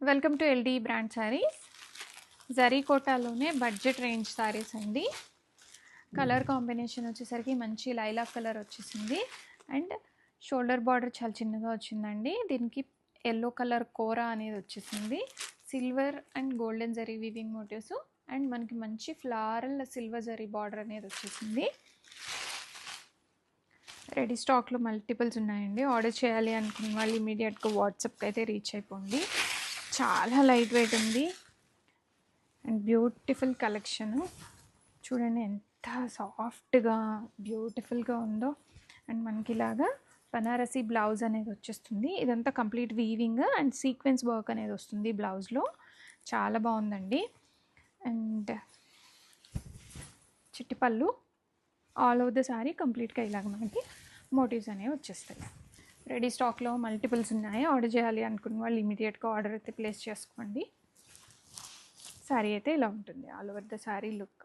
Welcome to LD brand sarees. Zari కోటాలోనే budget range sarees అండి. Colour combination వచ్చేసరికి మంచి లైలాక్ కలర్ వచ్చేసింది అండ్ షోల్డర్ బార్డర్ చాలా చిన్నగా వచ్చిందండి. దీనికి ఎల్లో కలర్ కోరా అనేది వచ్చేసింది. Silver and golden zari weaving motifs and మనకి మంచి ఫ్లారల్ సిల్వర్ జరీ బార్డర్ అనేది వచ్చేసింది. రెడీ స్టాక్లో మల్టిపుల్స్ ఉన్నాయండి. ఆర్డర్ చేయాలి అనుకున్న వాళ్ళు ఇమీడియట్గా వాట్సాప్కి అయితే రీచ్ అయిపోండి. చాలా లైట్ వెయిట్ ఉంది అండ్ బ్యూటిఫుల్ కలెక్షన్. చూడండి ఎంత సాఫ్ట్గా బ్యూటిఫుల్గా ఉందో. అండ్ మనకి ఇలాగా బనారసి బ్లౌజ్ అనేది వచ్చేస్తుంది. ఇదంతా complete weaving and sequence work అనేది వస్తుంది బ్లౌజ్లో. చాలా బాగుందండి. అండ్ చిట్టి పళ్ళు ఆల్ ఓవర్ ద శారీ కంప్లీట్గా ఇలాగ మనకి మోటివ్స్ అనేవి వచ్చేస్తాయి. రెడీ స్టాక్లో మల్టిపుల్స్ ఉన్నాయి. ఆర్డర్ చేయాలి అనుకున్న వాళ్ళు ఇమీడియట్గా ఆర్డర్ అయితే ప్లేస్ చేసుకోండి. శారీ అయితే ఇలా ఉంటుంది. All over the sari look.